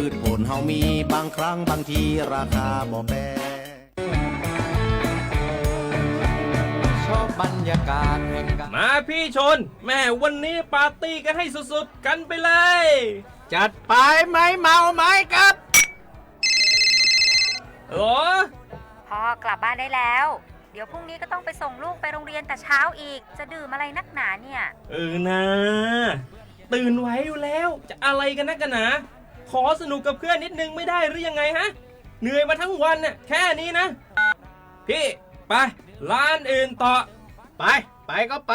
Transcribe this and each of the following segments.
พืชผลเฮามีบางครั้งบางทีราคาบ่แปรชอบบรรยากาศแห่งการมาพี่ชนแม่วันนี้ปาร์ตี้กันให้สุดๆกันไปเลย จัดไปไหมเมาไหมครับโอ้ พ่อกลับบ้านได้แล้วเดี๋ยวพรุ่งนี้ก็ต้องไปส่งลูกไปโรงเรียนแต่เช้าอีกจะดื่มอะไรนักหนาเนี่ยนะตื่นไว้อยู่แล้วจะอะไรกันนักกันหนาขอสนุกกับเพื่อนนิดนึงไม่ได้หรือยังไงฮะเหนื่อยมาทั้งวันน่ะแค่นี้นะพี่ไปร้านอื่นต่อไปก็ไป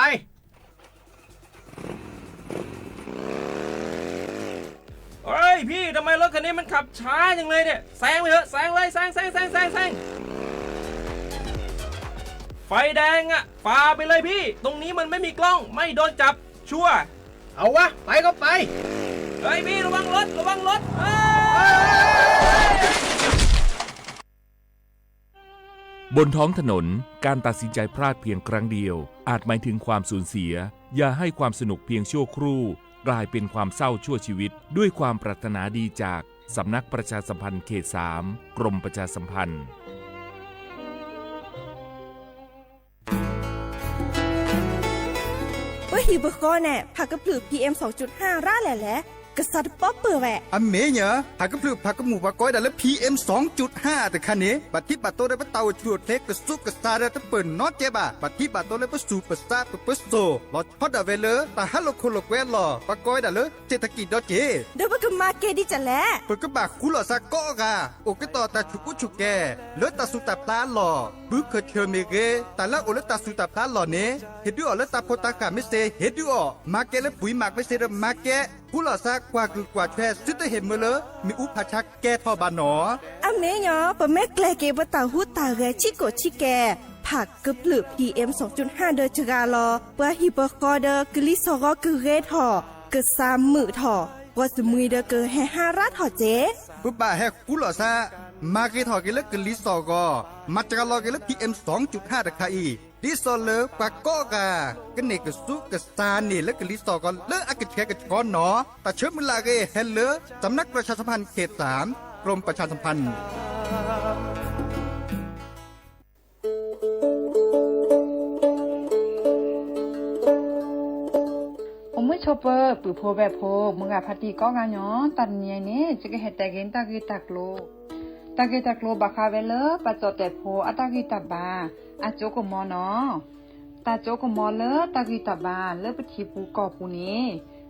เฮ้ยพี่ทำไมรถคันนี้มันขับช้าจังเลยเนี่ยแซงไปเถอะแซงเลยแซงไฟแดงอ่ะฝ่าไปเลยพี่ตรงนี้มันไม่มีกล้องไม่โดนจับชัวร์เอาวะไปก็ไปเฮ้ยพี่ระวังรถบนท้องถนนการตัดสินใจพลาดเพียงครั้งเดียวอาจหมายถึงความสูญเสียอย่าให้ความสนุกเพียงชั่วครู่กลายเป็นความเศร้าชั่วชีวิตด้วยความปรารถนาดีจากสำนักประชาสัมพันธ์เขต 3 กรมประชาสัมพันธ์ว่าฮิบก็แน่ผักกระพือ PM 2.5 ร่าแหละกษัตริย์ป๊อปเปิดแหวะอเมเนอะผักกระพือผักกระหมูผักก้อยแต่ละ PM 2.5 แต่คันนี้บัดที่บัดโตได้ปะเตาชวดเล็กกระซุกกระซาได้ตะเปิ่นน็อตเจ็บะบัดที่บัดโตได้ปะสูปะซาปะปะโซลอดฮอดดาเวเลตาฮัลโลโคโลแควลอปะก้อยได้เลยเศรษฐกิจดอเจเดี๋ยวก็มาเกดิจะแลเปิดกระบะคุหลอซากก็กะโอเกต่อตาชุกุชุแกเลตาสุตาปลาหล่อบึกเคเชเมเกแต่ละโอเลตาสุตาปลาหล่อเนเฮ็ดด้วยเลตาโพตากาไม่เซเฮ็ดด้วยมาเกและปุ๋ยหมักไม่เซมาเกผู้หล่อซากกว่าคือกว่าแช่ซึตเห็นเมื่อเลยมีอุปชักแก่ทอบานหนออเมเนาะปะแม่แกลเกบตาหูตาเรชิโกชิแกผักกระพือ PM 2.5 เดจกาลอเปะฮิบกอเดกลิซอกกเรทอกึซามมือทอว่าสมุยเดเกแฮ5 รัฐทอเจปุ๊บบ่าแฮกุหล่อซามาเกทอกิเลกลิซอกอมาจากลอกิเล PM 2.5 ตะคาอีดิซอเลปากก็กะกันเนกสุกซาเนและกลิซอกอเลอักแชกกอนหนอแต่เชื่อมลาเกเฮเลสำนักประชาสัมพันธ์เขต 3 กรมประชาสัมพันธ์มือชอปเปอร์ปือโพแบบโพมึงอะพัตีก็งานย้อตันเนี่ยนี่จะก็เฮ็ดแต่เกนตากีตักโลบาคาเวเลปะจอแต่โพอะตากีตาบาอะโจกมอเนาะตาโจกมอเลตากีตาบาเลปะทีปูกอปูนี้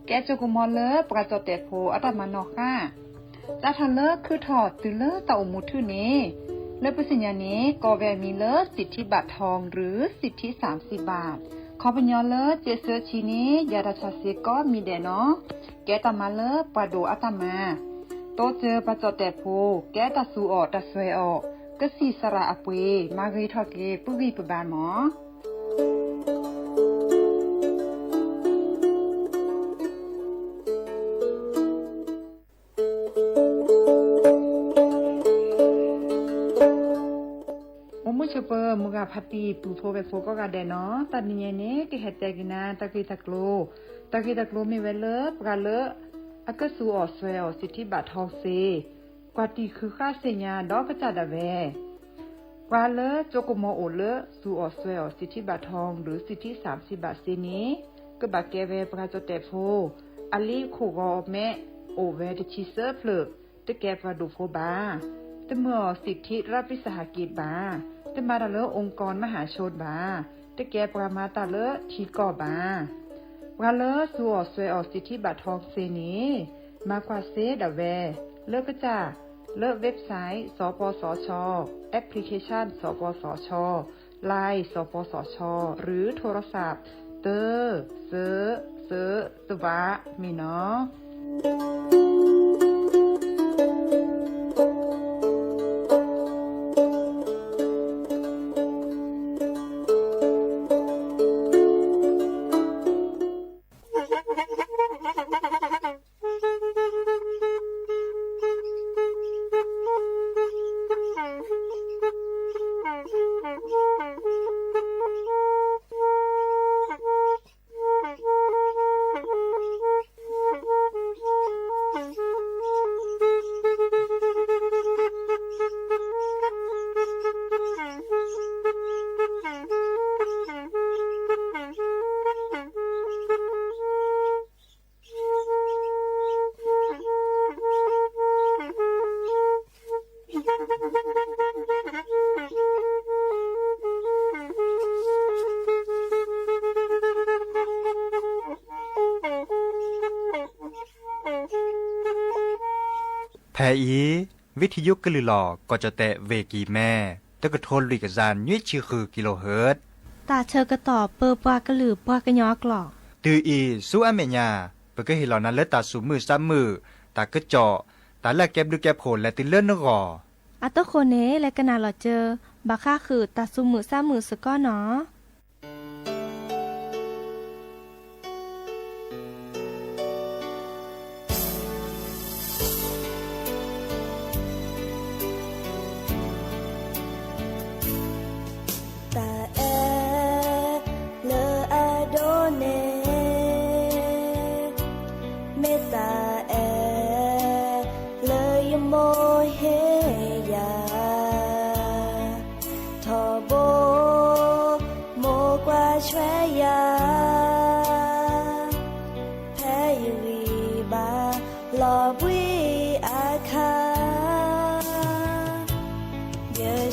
แกโจกมอเลปะจอแต่โพอะตามานอค่ะตาทันเลคือถอดตือเลตาอมุทื่อนี้เลปะสิญญานี้ก็แวมีเลสิทธิบัตรทองหรือสิทธิ30 บาทขอปัญญาเลเจเซอร์ชีนี้ยาดาชาเซก็มีเดเนาะแกตามาเลปะโดอะตามาโตเจอปะจอแต่โพแกตาสูออตาสวยออกก็สีสระอปวยมารีทอเกปุรีปบานหมอมุชเปอร์มุกาพัตีปูโฟเวโฟก็กาเดเนาะตัดเนี่ยเนqueเฮตกินาตะกีตะโกลมีเวลปกาเลอะก็สูออสเวลสิทธิบัตรทองเซกว่าตีคือค่าเสียญาดอกกระจาดาเวกว่าเลโจกโมโอเลสูออสเวลสิทธิบัตรทองหรือสิทธิ30 บาทเซนี้ก็บาเกเวปกาโจเตโฟอลีโคกอแม่โอเวดชิเซอร์เพลตะแกปาดูโฟบาตะเมื่อสิทธิรัฐวิสาหกิจบาตะมาตะเลองค์กรมหาชนบาตะแกปรามาตะเลทีก่อบาวาเลสัวสวยออกสิทธิบัตรทองเซนี้มากว่าเซดาเวเลิกก็จ้าเลิกเว็บไซต์สปสชแอปพลิเคชันสปสชไลน์สปสชหรือโทรศัพท์เตอเซตวะมีเนาะ อีวิทยุกลือหลอก็จะแตะเวกีแม่ตะกะโทนลิกะซานยุ้ยชื่อคือกิโลเฮิรตซ์ตาเชอกระต่อเปอปากระหลือปากระยอกหลอก ตืออีสู้อเมญาเปก็เห็นเหล่านั้นเลตาสูมือซ้ำมือตากระเจาะตาแลกแก็บดูแก็บโผลและติเลื่อนนกออัตโตโคเนและกะนาหลอเจอบาค่าคือตาซุมือซ้ามือสก้อเนาะ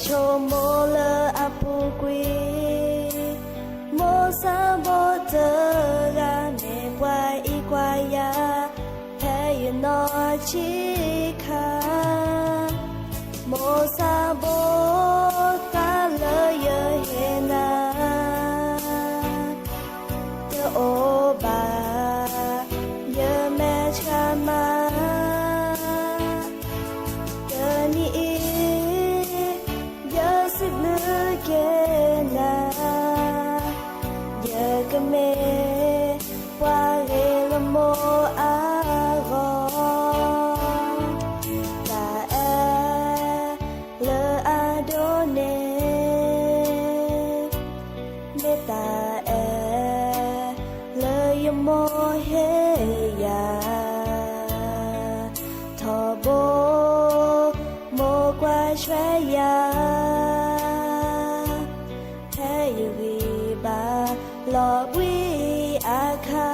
โชโมเลอปูกุยโมซาโบเจอกาเนกวายอีกวายาแพ้ยนอชิคาโมซาโบตาเลเยเฮนาเจโอบาเยแม่ชามาเจนี่เกนาเยกเมวาเรลโมอารอตาเอเลอาโดเนเมตาเอเลยโมเฮยาทอโบโมกว่าช่วยยาลอวิอาคา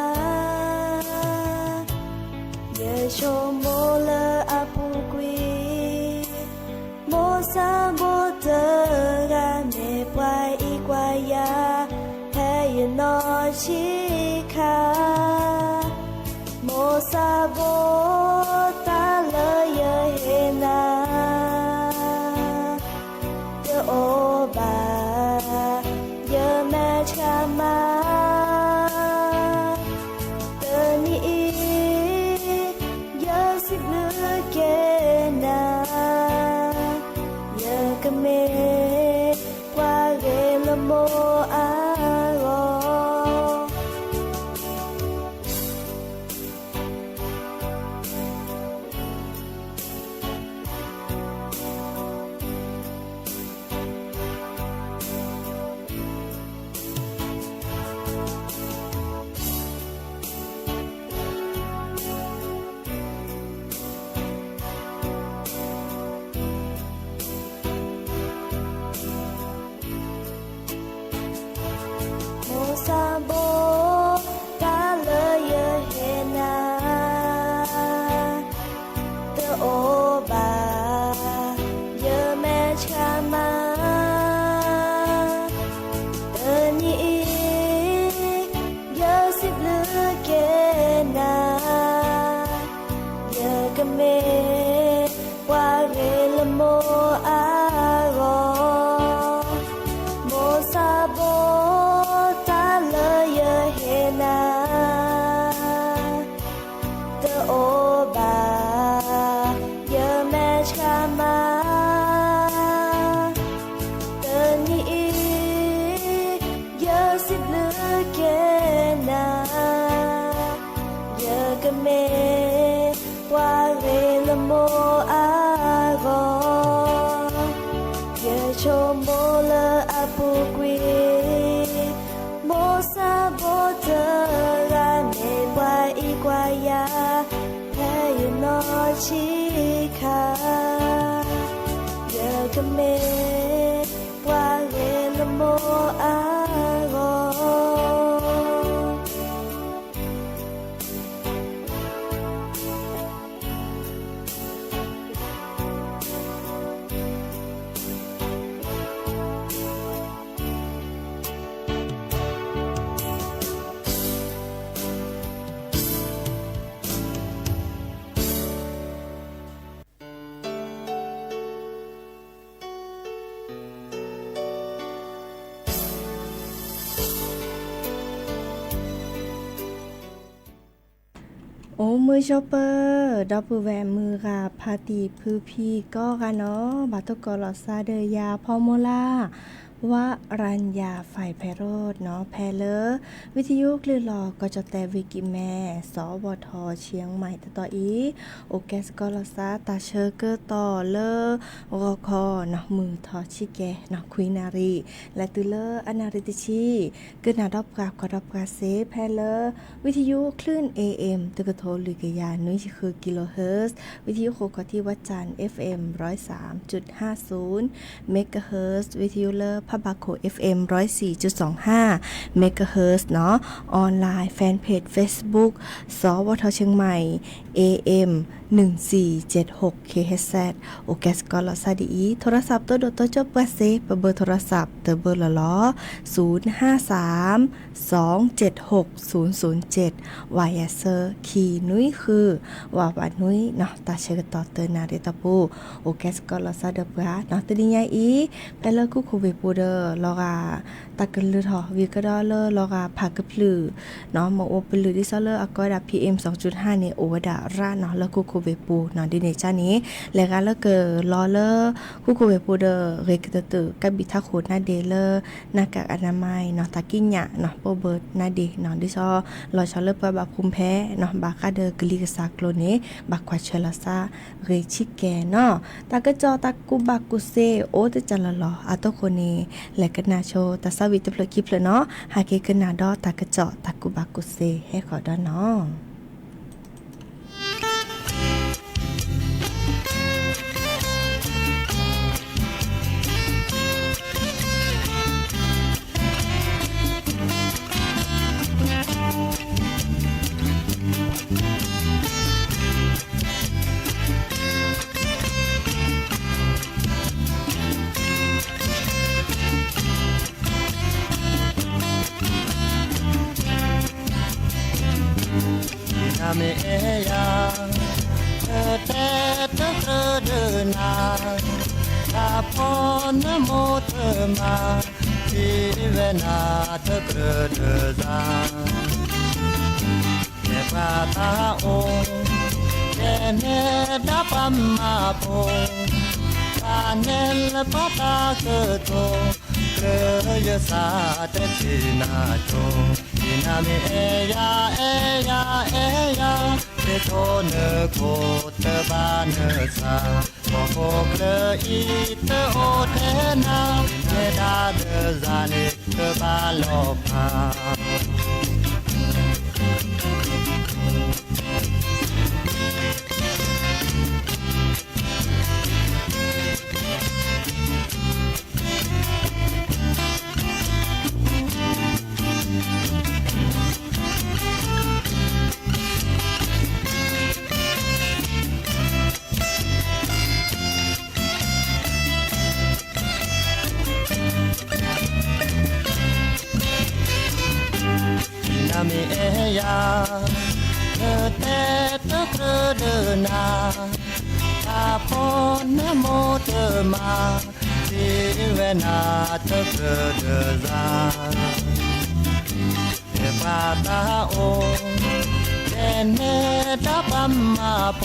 เยโชโมเลอปูกุยโมซาโบเตกาเนปวายอีกวายาแพ้ยนอชิคาโมซาโบตาเลเยเฮนาเจโอบาเยแม่ชามาเตนี่เยสิบเลือเกนาเยกเมวาเรลโมอารอซาโบตาเลเยเฮนาเตโอบาเยแม่ชามาเตนี่เยสิบเลือเกนาเยกเมวาเรลโมอารอโมซาโบนาเตโอบาเยแม่ชามาเตนี่เยสิบเลือเกนาเยกเมวาเรลโมอารอเยโชโมเลอปูกุยโมซาโบเจอกาเนกวายอีกวายาแพ้ยนอชิคาเยกเมวาเรลโมอารอ เ มือชอปเปอร์ดอปปือแวมือกาพาติพือพีก็กันเนาะบาตุกอลอซาเดยาพอโมลาวรัญญาฝ่ายไพโรจน์เนาะแพเลอวิทยุคลื่นลอกจแต่วิกิแม่สวทเชียงใหม่ต่ออีโอแกสกอลอซาตาเชอร์เกอร์ต่อเลอรอคอเนาะมือทอชิแกเนาะคุยนารีและตุเลออนาริติชีกึนาดอบกราบกอดอบกราเซแพเลอวิทยุคลื่น AM ตึกโทลุกยานุ้ยคือกิโลเฮิรตซ์วิทยุโคกที่วัดจันทร์ FM 103.50 เมกะเฮิรตซ์วิทยุเลอพบาโค FM 104.25 เมกะเฮิรตซ์เนาะออนไลน์แฟนเพจ Facebook สวทเชียงใหม่ AM 1476 KHZ โอแกสกอลอซาดีโทรศัพท์ตัวโดดตัวจบกว่าเซเบอร์โทรศัพท์เตอเบอร์ละล้อ053-276-007วายเซอร์คีนุ้ยคือว่าบานุ้ยเนาะตาเชกต่อเตอนาเรตาปูโอแกสกอลอซาเดปะเนาะตะดิญาอีไปเลกูคูเวปูเดอลอกาตะกะลือทอวิกะดอเลลอกาผักกะพลือเนาะมาโอปลือดิซอเลอากอดา PM 2.5 เนี่ยโอวดาราเนาะแล้วกูคูเวปูเนาะดิเนจานี้แล้วก็แล้วก็ลอเลอกูคูเวปูเดอเรกตะตึกับบิทาโคนาเดเลอหน้ากากอนามัยเนาะตะกิญญะเนาะโปเบิร์ดนาเดเนาะดิซอลอชอเลอปะบาภูมิแพ้เนาะบากาเดอกลิกซาโคลเนบักควาเชลาซาเรชิแกเนาะตะกะจอตะกุบักกุเซโอตะจัลลออะโตโคเนและกะนาโชตะซาวิตะพลกิพลเนาะหาเกกะนาดอตะกะจอตะกุบักกุเซให้ขอดอเนาะเมยาเธอแต่เธอเดินนาตาพอนโมเธอมาที่เวนาเธอเกระเดซาแค่พระตาองค์แค่เนดาปัมมาโพตาเนลปะตาเกโตเกระยสาเตชินาโจนาเมยาเอยาเอยาเตโทเนโคเตบาเนซาโอโคเกลอีเตโอเทนาเนดาเดซาเนเตบาโลพานาเมยาเธอแต่เธอเกระเดินนาตาพอนโมเธอมาที่เวนาเธอเกระเดซาเทพาตาองค์แค่เนดาปัมมาโพ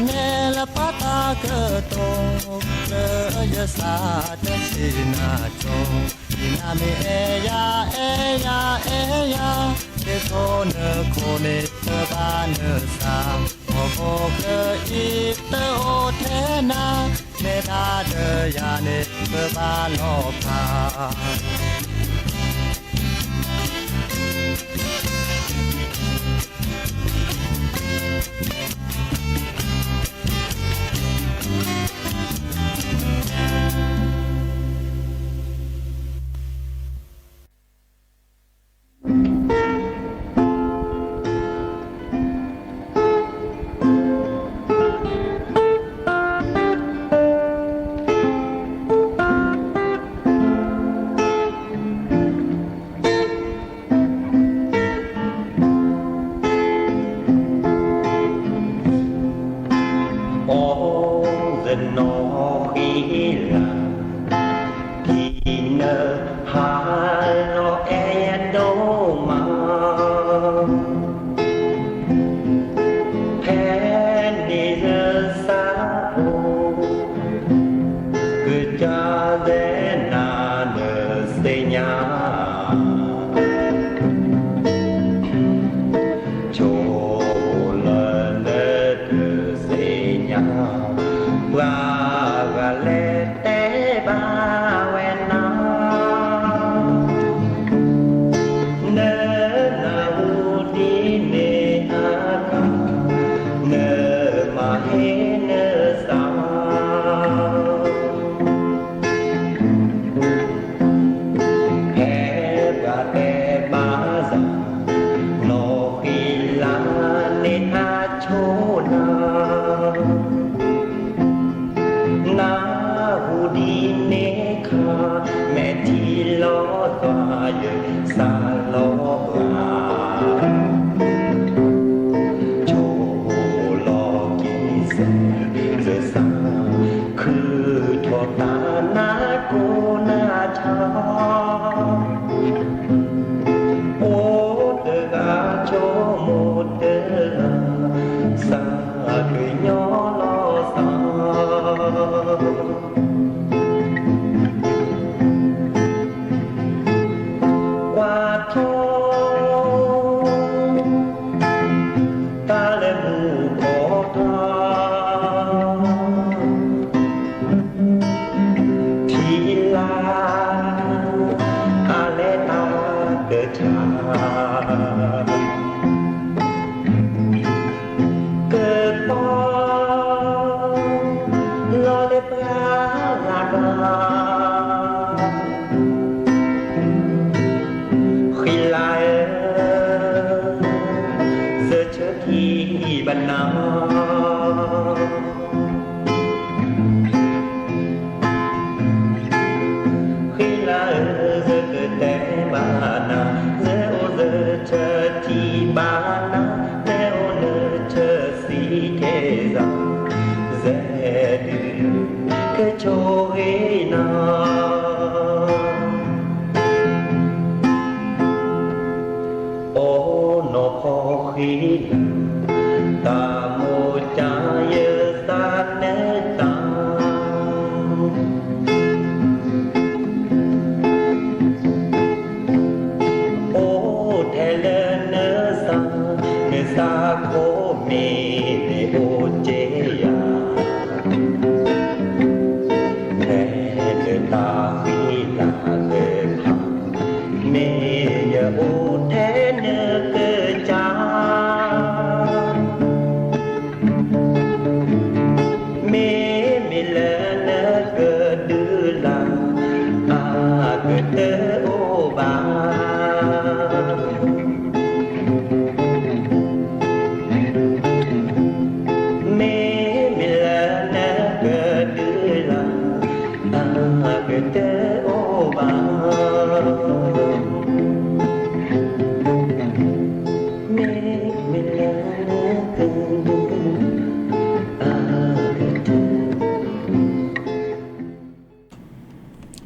เนลปะตาเกโตเกระยสาเตชินาโจนาเมยาเอยาเอยาเตโทเนโคเนเตบาเนซาโอโคเกอีเตโอเทนาเนดาเดยาเนเตบาโลภา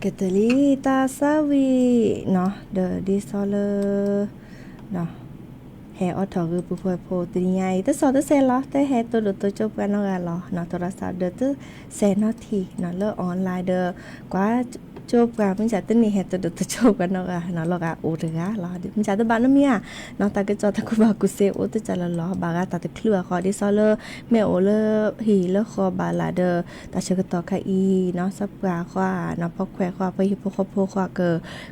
กตลีตาซาวีเนาะเดอดิซอเลเนาะแฮออทอคือผู้ป่วยโพติใหญ่ตะสอตะเซลแต่แฮตัวดตัวจบกันเนาะเนาะโทรศัพท์เดอตเซนาทีเนาะเลอออนไลน์เดอกว่าจบกันมันจะตึ้งนี่แฮตัวตัวจบกันเนาะเนาะลอกะโอเรกะลอมันจะตะบ้านนำเมียเนาะตะกะจอตะกุบากุเซโอตะจะละลอบากะตะคลัวคอดิซอเลแม่โอเลฮีเลคอบาลาเดอตะเชกตอคาอีเนาะสับกาควาเนาะพอแควควาไปฮิโปโคโพควาเก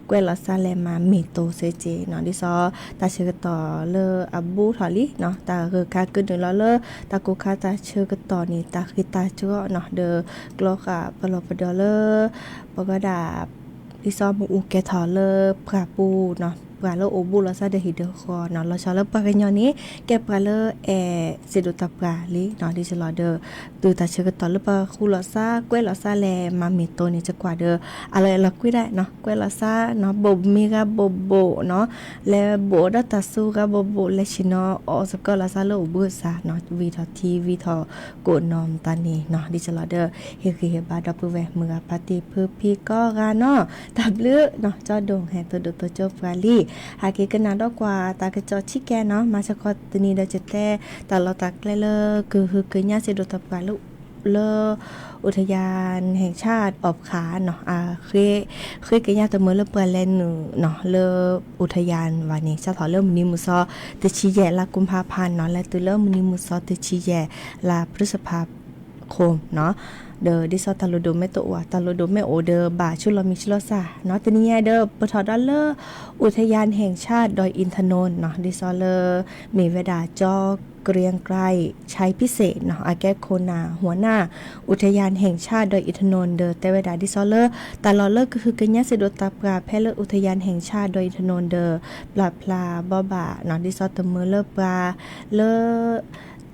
กวยลอซาเลมาเมโตเซเจเนาะดิซอตะเชกตอเลอับบูทอลิเนาะตะคือคากึนลอเลตะกุคาตะเชกตอนี่ตะคือตาจัวเนาะเดอกลอกะปลอปดอเลปกดาดิซอมูอูเกทอเลพราปูเนาะปลาเลโอบูลาซาเดฮิเดคอเนาะเราชอเลปากันยอนี้แกปลาเลเซดุตาปลาลิเนาะดิฉลอเดอตูตาเชกตอเลปาคูลาซากวยลาซาแลมามิโตนี่จะกว่าเดออะไรละกุยได้เนาะกวยลาซาเนาะบบมีกาบบโบเนาะและโบดตาซูกาบบโบเลชิโนออสกอลาซาโลบูซาเนาะวีทอทีวีทอโกนอมตานีเนาะดิฉลอเดอเฮคือเฮบาดอปเวมือปาติพืพีก็กาเนาะตับลือเนาะจอดงแฮตัวดตัวจบกาลีหากกันนาดอกว่าตากระจอชิแกเนาะมาสกอตนีดาเจแต่ตลอดตักเลคือญาเสดตปาลุเลอุทยานแห่งชาติอบขาเนาะเคยกันญาตะเมื่อเลเปแลนเนาะเลอุทยานวันนี้จะถอเริ่มนิมุซอตะชีแยละกุมภาพันธ์เนาะและตัวเริ่มนิมุซอตะชีแยละพฤษภา คมเนาะเดอดิซอตาโลโดเมโตวาตาโลโดเมโอเดอบาชุลมิชลซาเนาะตะนี้เด้อปทดอลเลอร์อุทยานแห่งชาติดอยอินทนนท์เนาะดิซอเลอร์มีเวดาจอเกรียงไกรใช้พิเศษเนาะอาแกโคนาหัวหน้าอุทยานแห่งชาติดอยอินทนนท์เดอแต่เวดาดิซอเลอร์ตาลอเลอร์ก็คือกะญะสิโดตาปราแพเลออุทยานแห่งชาติดอยอินทนนท์เดอปลาพลาบ่บะเนาะดิซอตะมือเลอปลาเลอ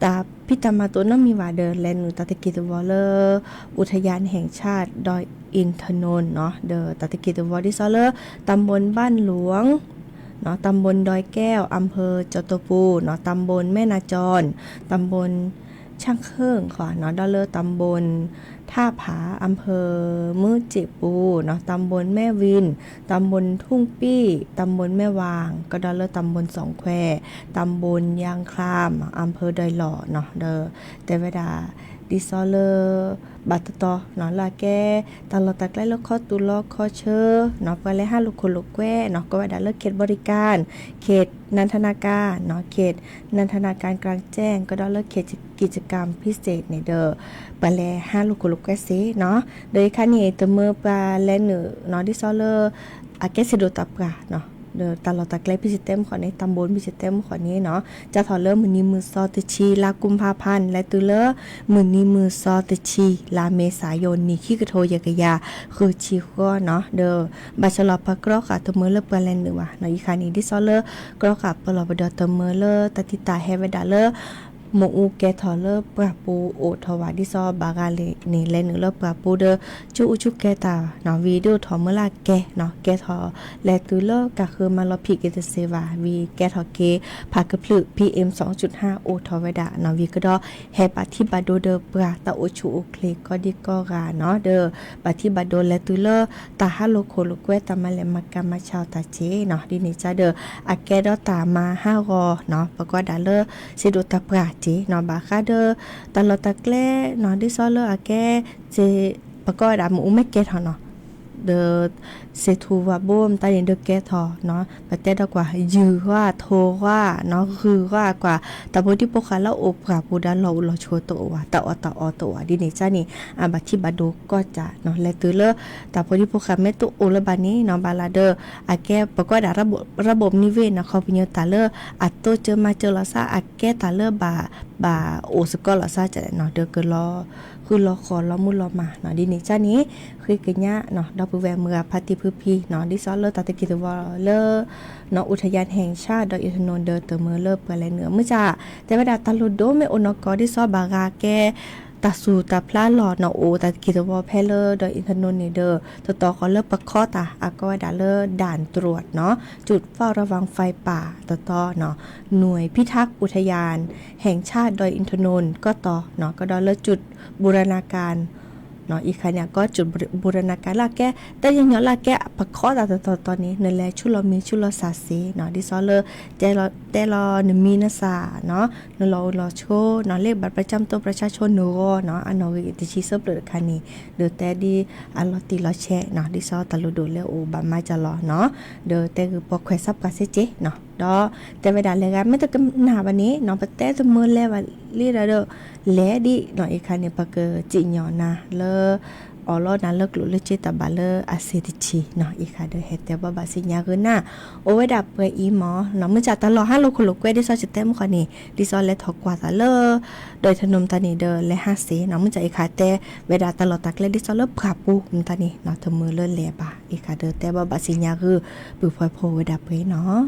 ตาพิตามาตัวน้อมีว่าเดอแลนูตาตะกิตวอลเลอร์อุทยานแห่งชาติดอยอินทนนท์เนาะเดอตาตะกิตวอดิซอเลอร์ตำบลบ้านหลวงเนาะตำบลดอยแก้วอำเภอจตุปูเนาะตำบลแม่นาจรตำบลช่างเครื่องค่ะเนาะดอลเลอร์ตำบลท่าผาอำเภอมือจิปูเนาะตำบลแม่วินตำบลทุ่งปี้ตำบลแม่วางก็ดอลเลอร์ตำบลสองแควตำบลยางครามอำเภอดอยหล่อเนาะเดอแต่เวลาดิซอเลอร์บัตตอเนาะลาแกตลอดตะไกลแล้วข้อตุลอข้อเชอเนาะไปเลย5ลูกคนลูกแก้เนาะก็ว่าได้เลิกเขตบริการเขตนันทนาการเนาะเขตนันทนาการกลางแจ้งก็ได้เลิกเขตกิจกรรมพิเศษในเด้อไปเลย5ลูกคนลูกแก้สิเนาะโดยคันนี้ตะมือปลาและเนื้อเนาะดิซอเลอร์อาเกสิโดตับกะเนาะเดอตลอดตะไกลพิเศษเต็มขอในตำบลพิเศษเต็มขอนี้เนาะจะถอดเริ่มมือนี้มือซอตชีลากุมภาพันธ์และตุเลอมือนี้มือซอตชีลาเมษายนนี่ขี้กระโทยกะยาคือชีก็เนาะเดอบาชลอพักรอค่ะตัวมือเลเปแลนหนึ่งว่ะเนาะอีคานี้ดิซอเลอกรอค่ะปลอบดอตัวมือเลตติตาเฮเวดาเลโมอูแกทอเลปราปูโอทวาดิซอบากาเลนี่เลนึเลปราปูเดจูอุชุแกตาเนาะวิดีโอทอเมลาแกเนาะแกทอและตุเลก็คือมาลอพิกเกตเซวาวีแกทอเกพากะพลึก PM 2.5 โอทอเวดาเนาะวีก็ดอแฮปาธิบาโดเดปราตาโอชูโอเคลก็ดิกอกาเนาะเดอปาธิบาโดและตุเลตาฮาโลโคโลเกวตามาเลมากามาชาวตาเจเนาะดินี่จาเดออาแกดอตามา5รอเนาะปะก็ดาเลสิโดตาปราเนาะบาคาเดอตลอดตะแกลเนาะดิซอเลออาแกเจปะก็ดาหมูไม่เกทเนาะเดอเซทูวาบ่มตาเดนเดอแกทอเนาะปะแต่ดกว่ายือว่าโทว่าเนาะคือว่ากว่าตะโบที่ปกคาแล้วโอปราปูดาเราชัวตัวว่าตะอตะอตัวดินี่จ้านี่อาบัติบัดโดก็จะเนาะและตือเลอตะโบที่ปกคาเมตุโอละบานี้เนาะบาลาเดออาแกปะก็ดาระบบนิเวศเนาะเขาพิญญตาเลออัตโตเจอมาเจอละซาอาแกตาเลอบาโอสกอละซาจะเนาะเดอก็รอคือรอขอรอมุรอมาเนาะดินี่จ้านี้คือกะญะเนาะดอกผู้แวเมือพัติพืพีเนาะดิซอเลอตะตะกิตวอเลอเนาะอุทยานแห่งชาติดอยอินทนนท์เดอเตอเมือเลอเปแลเหนือมื้อจ้าแต่ว่าดาตะโลโดเมโอนกอดิซอบากาแกตาสูตาพลาหลอดเนาะโอตะกิตวอแพเลอดอยอินทนนท์นี่เดอต่อขอเลอปะคอตาอาก็ว่าดาเลอด่านตรวจเนาะจุดเฝ้าระวังไฟป่าต่อเนาะหน่วยพิทักษ์อุทยานแห่งชาติดอยอินทนนท์ก็ต่อเนาะก็ดอเลอจุดบูรณาการเนาะอีกคันเนี่ยก็จุดบูรณาการลาแกแต่ยังเนาะลาแกปะคอตอนนี้นั่นแหละชุลมีชุลสาเสเนาะดิซอเลอแต่รอนมีนาสาเนาะนรอโชเนาะเลขบัตรประจำตัวประชาชนหนูเนาะอันนอติชิเซเปลคันนี้เดอแต่ดีอัลลอติลอแชเนาะดิซอตะลุโดเลโอบามาจะรอเนาะเดอแต่คือปอกแควซับกาเซเจเนาะดอแต่เวลาเลยกันไม่ต้องกันหน้าวันนี้เนาะปะแต่ตะมือแล้วว่าลีดาเดอแลดิเนาะอีกคันเนี่ยปะเกจิญอนะเลออลอนะเลิกลุเลเจตาบาเลอาเซติชีเนาะอีกค่ะเดเฮเตบาบาสิญาคือน่ะโอเวดับเปอีหมอเนาะมื้อจัดตลอด5โลคุโลเกวดิซอจิเต็มค่ะนี่ดิซอเลทอกว่าตาเลโดยถนนตานี่เดและ5เสเนาะมื้อจัดอีกค่ะแต่เวลาตลอดตักเลดิซอเลปราปูตานี่เนาะทมือเลแลบาอีกค่ะเดแต่บาบาสิญาคือปุพอยโพเวดับเปเนาะ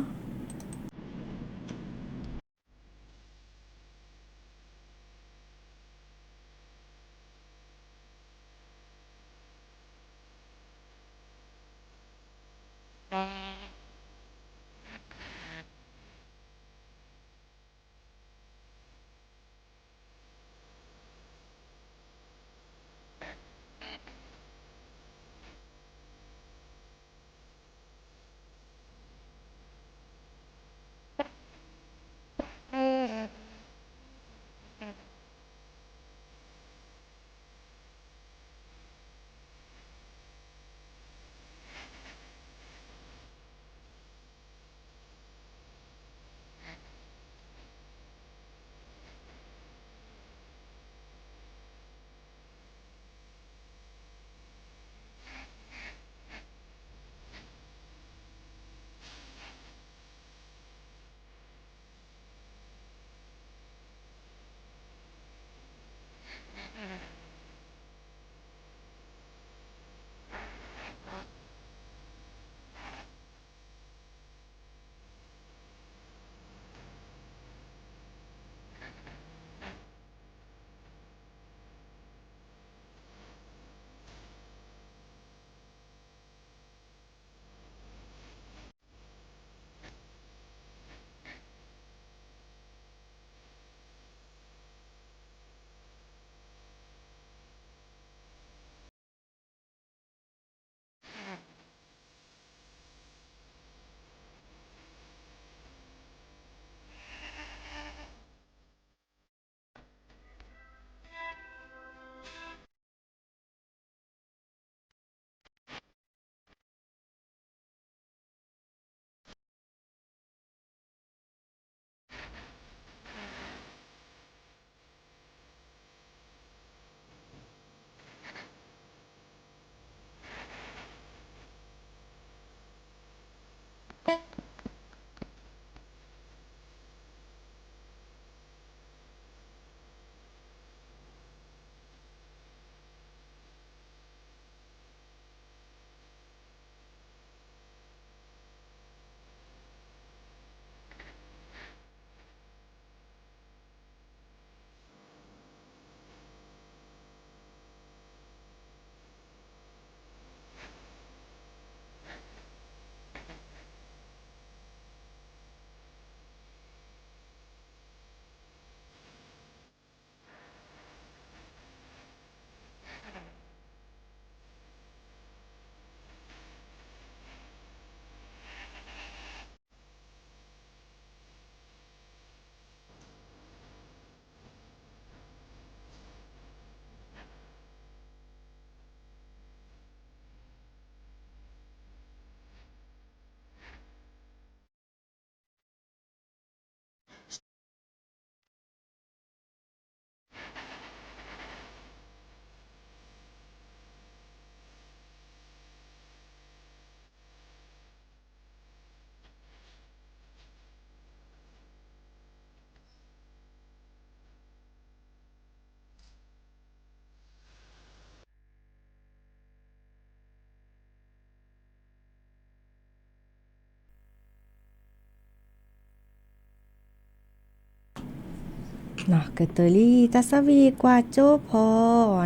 เนาะกะตอลีตาสวีกว่าโจพอ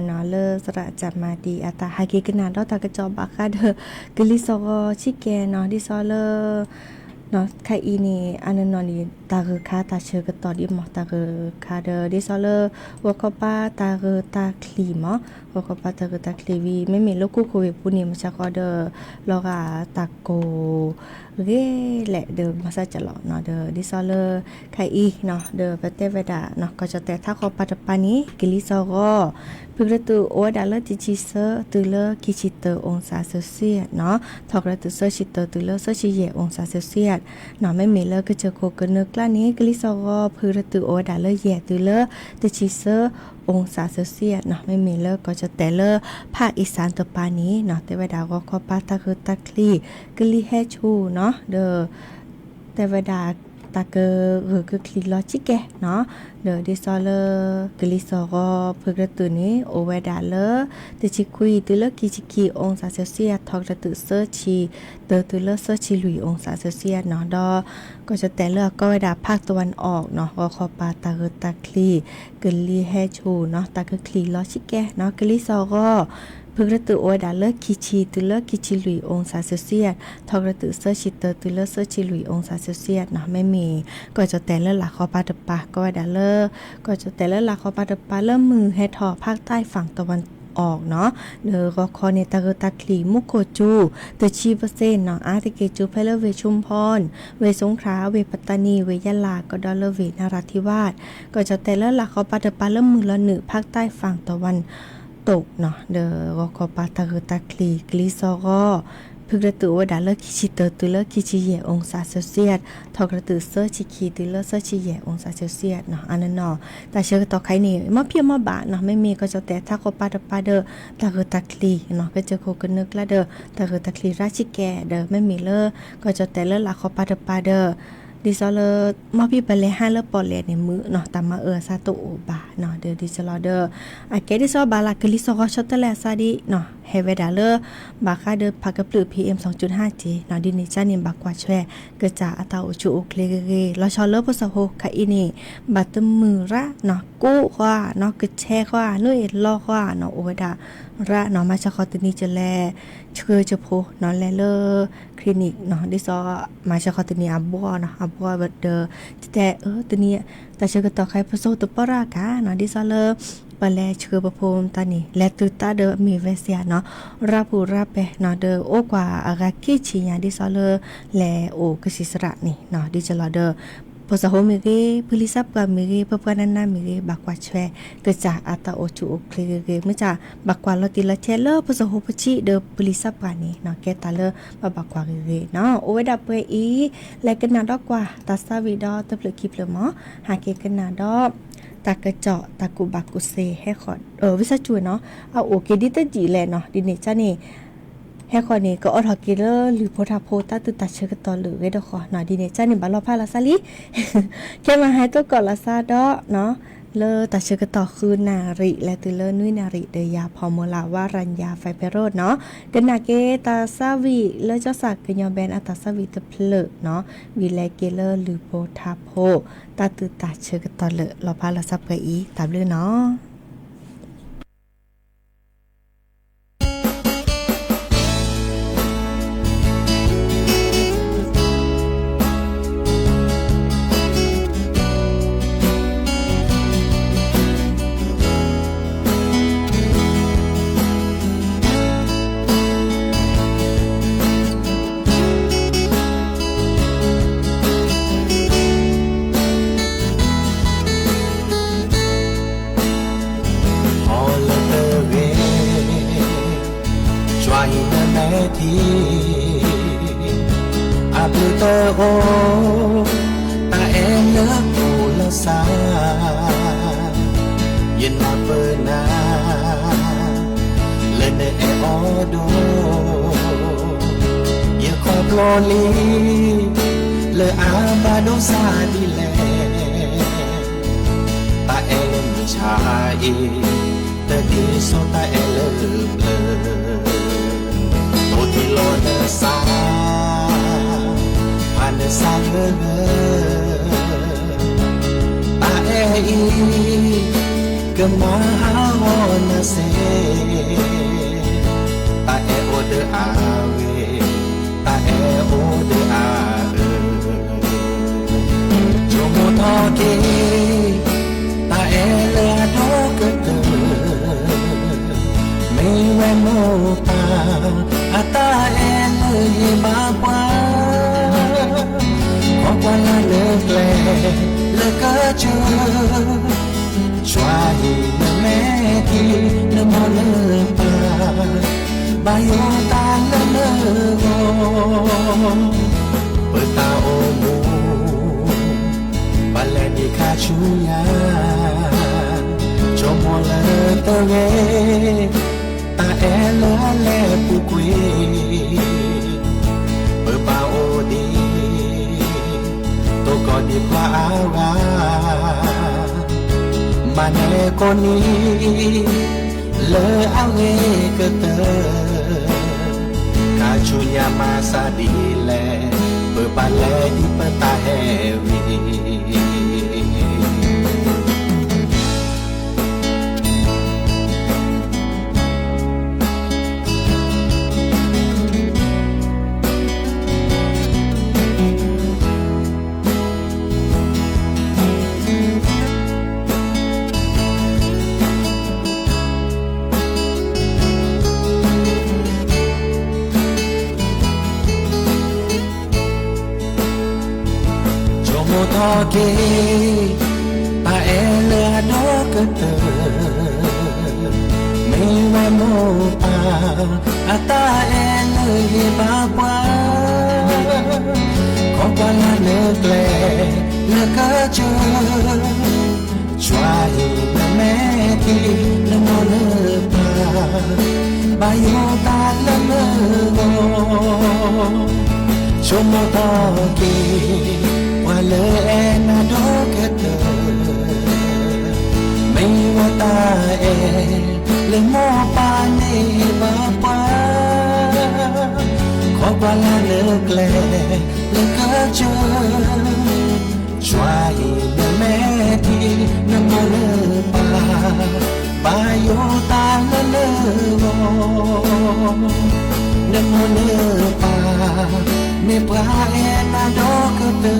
เนาะเลสระจับมาดีอาตาฮากิกนาดอตากะจอบาคาเดกลิซอชิเกเนาะดิซอเลเนาะไคอีนี่อันนั้นนอนี่ตาคือคาตาเชกะตอดิมอตาคือคาเดดิซอเลวกปาตาคือตาคลีมอวกปาตาคือตาคลีวีไม่มีโลกุโคเวปุนี่มะชะกอเดลอกาตาโกเรแหละเดมาซาจะหลอเนาะเดดิซอเลไคอีเนาะเดเปเตเวดาเนาะก็จะแต่ถ้าขอปัตปานี้กิลิซอก็พึกระตูโอดาเลติจิเซตุเลกิจิเตองศาเซลเซียสเนาะทอกระตูเซชิเตตุเลเซชิเยองศาเซลเซียสเนาะไม่มีเลก็จะโคกันนึกล้านี้กิลิซอก็พึกระตูโอดาเลเยตุเลติจิเซองศาเซลเซียสเนาะไม่มีเลก็จะแต่เลภาคอีสานตะปานี้เนาะแต่เวดาก็ขอปาตะคือตะคลีกลิเฮชูเนาะเดแต่เวดาตาเกหรือคือคลีลอจิแกเนาะเดดิซอเลกลิซอก็พึกระตุนี้โอเวดาเลติชิคุยตุเลกิจิกีองศาเซลเซียสทอกระตุเซอร์ชีเตตุเลเซอร์ชีลุยองศาเซลเซียสเนาะดอก็จะแต่เลือกก็เวดาภาคตะวันออกเนาะก็ขอปาตาคือตาคลีกลิเฮชูเนาะตาคือคลีลอจิแกเนาะกลิซอก็พึกระตุโอดาเลกิชิตุเลกิชิลุยองศาเซลเซียสทอกระตุเซอร์ชิเตตุเลเซอร์ชิลุยองศาเซลเซียสเนาะไม่มีก็จะแต่เลือกหลักขอปาตปาก็เวดาเลก็จะแต่ละหลักขอปาตปาเริ่มมือให้ทอภาคใต้ฝั่งตะวันออกเนาะเดอก็คอเนตาเกตาคลีมุโกจูเตชีเปอร์เซ็นต์เนาะอาร์ติเกจูเพลเวชุมพรเวสงขลาเวปัตตานีเวยะลาก็ดอลเวนาราธิวาสก็จะแต่ละหลักขอปาตปาเริ่มมือละหนึ่งภาคใต้ฝั่งตะวันตกเนาะเดอก็ขอปาตาเกตาคลีกลิซอก็พึกระตุว่าดาเลคิชิเตตุเลคิชิเยองศาเซลเซียสทอกระตุเซอร์ชิคีตุเลเซอร์ชิเยองศาเซลเซียสเนาะอันนั้นเนาะแต่เชื่อต่อใครนี่มาเพียงมาบาเนาะไม่มีก็จะแต่ถ้าก็ปาเดอตาคือตาคลีเนาะก็จะโคกันนึกละเดอตาคือตาคลีราชิแกเดอไม่มีเลก็จะแต่เลหลักเขาปาเดอดิซอเลมาพี่ไปเลยห้าเลปอเลในมือเนาะตามมาซาโตโอบาเนาะเดอดิซอลเดออาเกดิซอบาลากลิซอก็ชอตแลซาดิเนาะเฮเวดาเลบาคาเดอพักกับปลือ PM 2.5 จีเนาะดินิจานิบักกว่าแชเกิดจากอัตราอุจุอุเคเลเกลอชอเลปสโฮคาอินีบัตมือระเนาะกู้กว่าเนาะกึดแช่กว่านุ้ยลอกว่าเนาะโอเวดาระเนาะมาชะคอตนีจะแลเชื่อจะโพเนาะแลเลคลินิกเนาะดิซอมาชะคอตนีอับบัวเนาะอับบัวเบิดเดอแต่ตัวนี้แต่เชื่อก็ต่อใครผสมตัวปรากาเนาะดิซอเลปะแลเชื่อประพรมตานี่และตุตาเดอมีเวเซียเนาะรับผู้รับไปเนาะเดอโอกว่าอากากิชิญาดิซอเลแลโอกสิสระนี่เนาะดิจลอเดอพอสะโฮมิเกพลิซับกามิเกเปปนันนามิเกบักกว่าแชเกิดจากอัตโอจูโอเคเกเมื่อจากบักกว่าลอติละเชเลพอสะโฮปชิเดอพลิซับกานี่เนาะแกตาเลบักกว่าเกเนาะโอเวดับเปอีและกันนาดอกกว่าตาซาวิดอตะเพลคิปเลมอหาเกกันนาดอตากระเจาะตากุบักกุเซให้ขอดวิชาจุเนาะเอาโอเคดิตจีแลเนาะดิเนจ้านี่ให้ขอนี่ก็ออทอกิเลอร์หรือโพธาโพตาตุตัดเชื้อตอหรือเวดขอเนาะดิเนจ้านี่บาลอพาลาซาลิแค่มาให้ตัวก่อนลาซาดอเนาะเลอตัดเชื้อต่อคือนาริและตุเลอนุยนาริเดยาพอมลาวารัญญาไฟเปโรดเนาะกันนาเกตาซาวิเลอเจ้าสักกยอแบนอัตาซาวิตะเพลเนาะวิเลเกเลอร์หรือโพธาโพตาตุตัดเชื้อต่อเลอเราพาลาซับกะอีตามเลยเนาะโอตาเอเลปูละสายินมาเปิดนาเลเนเออโดอย่าขอปลอลีเลอาบาโดซาดิเลตาเอเลมีชายแต่ดีโซตาเอเลเบลโตที่โลเนซาAnda sangat tak ke mahawona se ta e o de ave ta e o de a jomo toke ta e le do ke te me we mo ta ata e le ba kwa ko kwa la le le ka chu choa hi na me ki na mo le pa ba yo ta le le go pa ta o mo ba le ni ka chu ya cho mo le to ge ta e le pu kwi pa ba o di to ko di pa wa mane koni le awe kete kacunya masa dile bebale di peta hewi toke pa ele ado kete me wa mo pa ata ele ba kwa ko pa la ne tle le ka chu chwa hi na me ki le mo le pa ba yo ta le le go chomo toke wale na do kete me wata e le mo pa ne ba pa ko pa la le kle le ka chu chwa hi na me ti na mo le pa ba yo ta le le go na mo le pa me pra e na do kete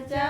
cha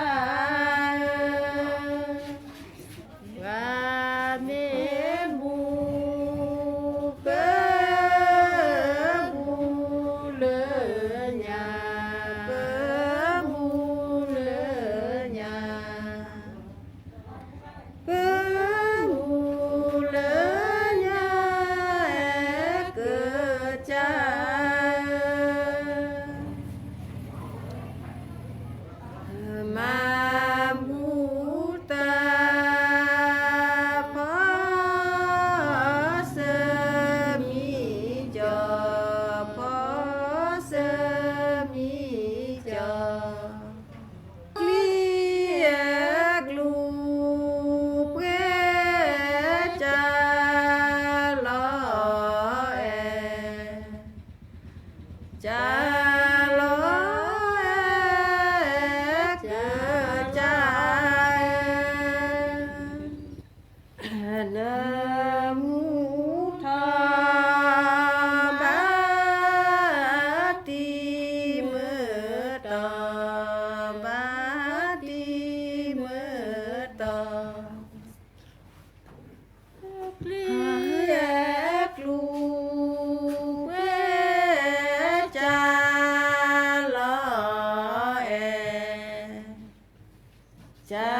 จ้า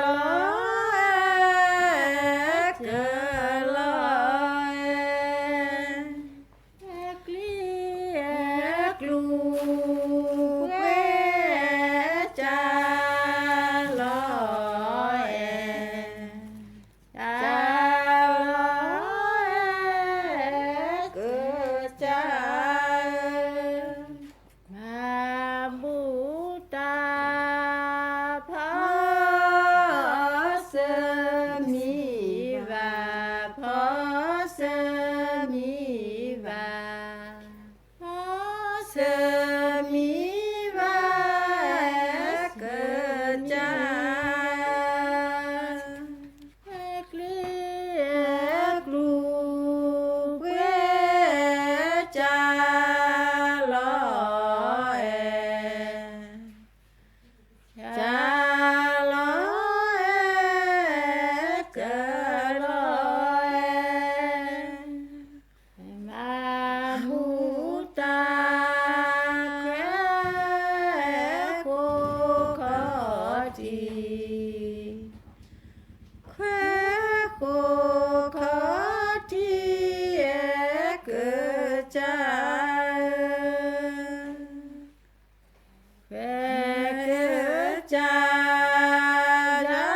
ลอยเกลอยกลีกลูเวจ้าลอยจ้าลอยเกจ้ามาบูตาพาเสมีวาพาเสมีวาพาเสมีวาเกิดจ้าเกลียกลูเวจ้าลอยจ้าลอยเกิดลอยมาบูตาแควโคขอจีแควโคขอทีเกิดจ้าแควเกิดจ้าดา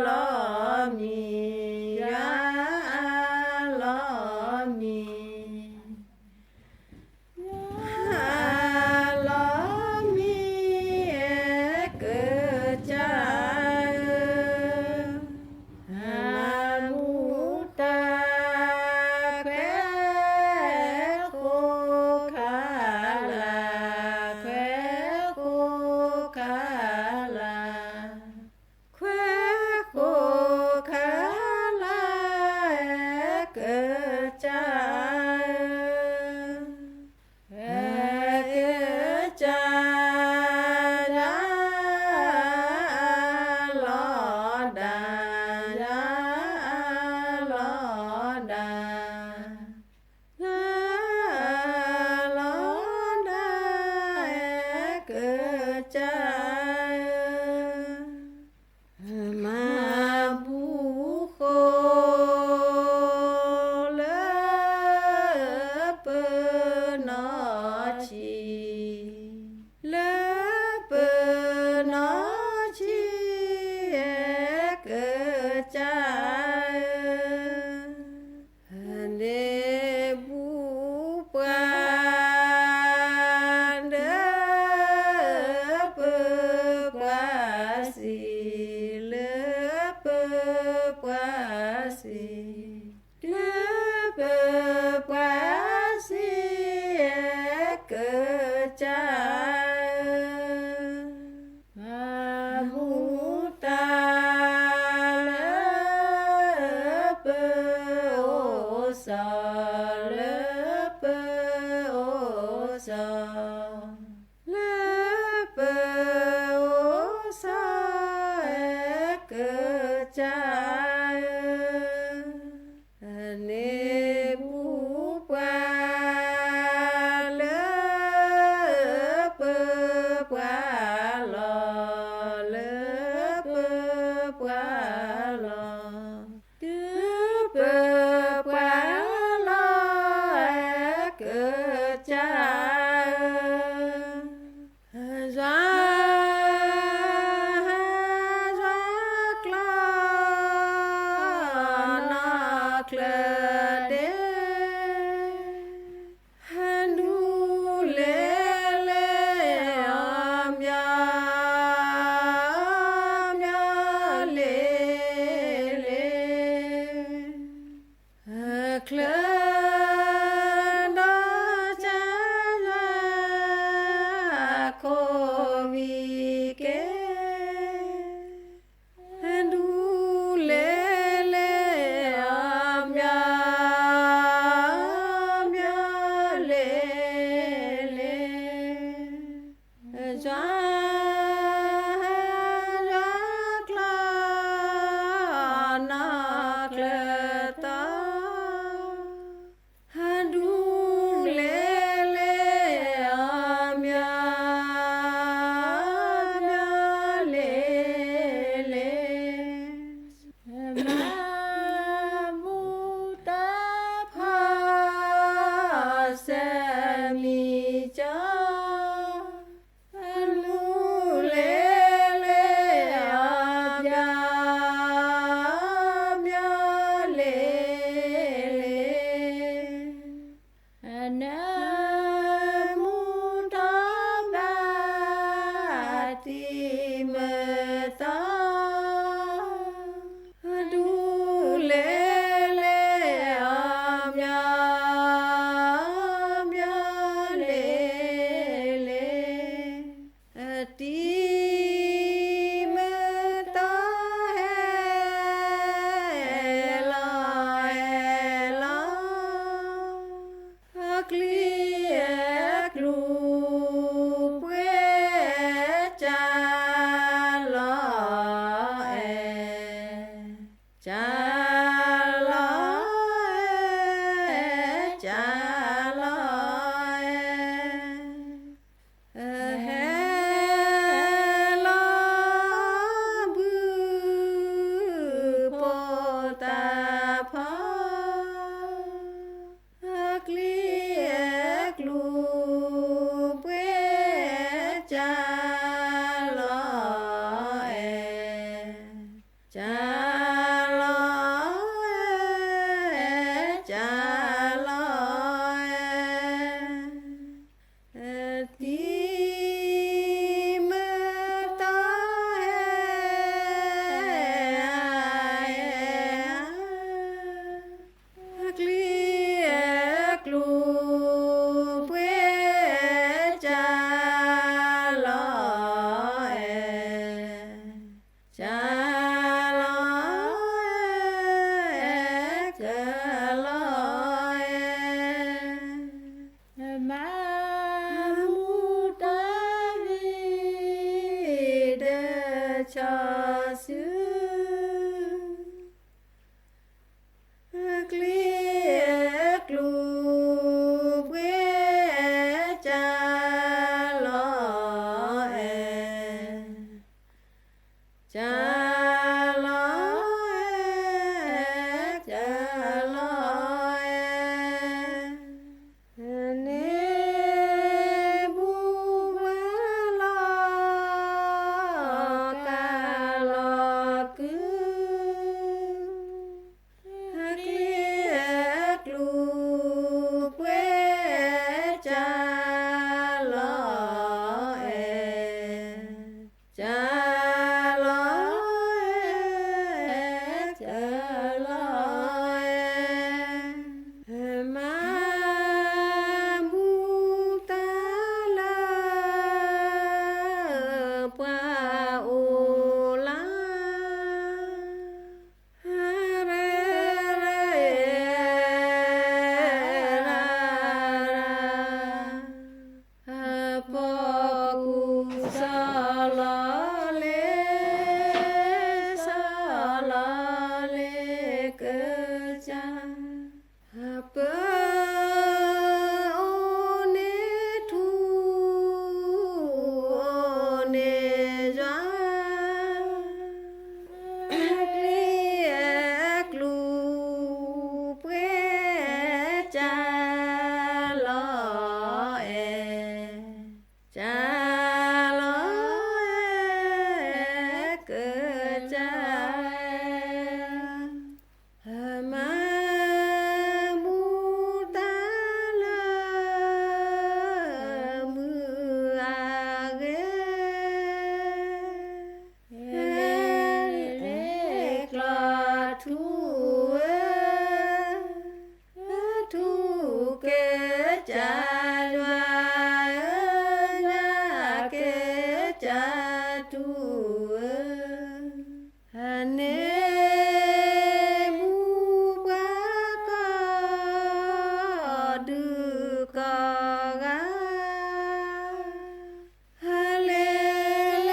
ลอมีดาลอมีดาลอมีเกิดจ้าบูตาแควโคคาลาแควโคคาลาแควโคคาลาเกิดจ้าเกิดจ้าดาลอดาดาลอดาดาลอดาเกิดจ้ามาบูโคเลเปนอชีเลเปนอชีเกิดจ้าเดบูปานเดเปปาสีเลเปปาสีเลเปปาสีเกิดจ้ามาบูตาเลเปโอซาเลเปโอซาเลเปโอซาเกิดจ้าเนบูปาเลเปปาลอเล ลอเอจาลอเอจาลอเอเฮลอบือโปตาพอกลีกลูเปจาลอเอจาลอเอจาลอเอตีเมตาเกลียกลูเปจาลอเอจาลอเอจาลอเอมามูตาวีเดชอสือเกลียกลูเปจาลอเอจาลอเอจาลอเอเนบูวาลอกาลอกือเกลียกลูเปจาลอเอจาลอเอจาลอเอมาบูตาลาปาโอลาเรเรราปอกุสลาเลสลาเลกจาเปโอเนทูโอเนจาเกลียกลูเปจาลอเอจาลอเอเกจามามูตาลามืออาเกเรกลอทูทูเกจาวายาเกจาทูเนบูบากอดูกอกาเลเล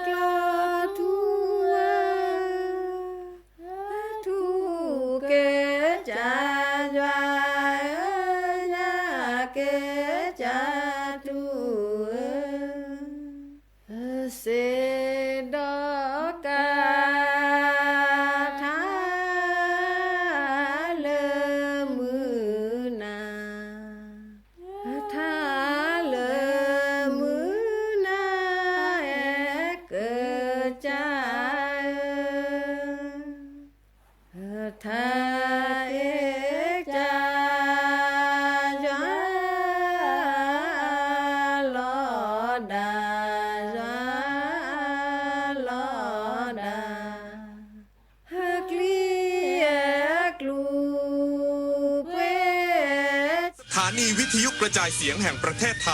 กลอทูทูเกจาวายาเกจาทูเสดอกาทาเลมือนาทาเลมือนาเอเกจาทาเอจาจาลอดาจาลอดาเกลียกลูเป สถานีวิทยุกระจายเสียงแห่งประเทศไทย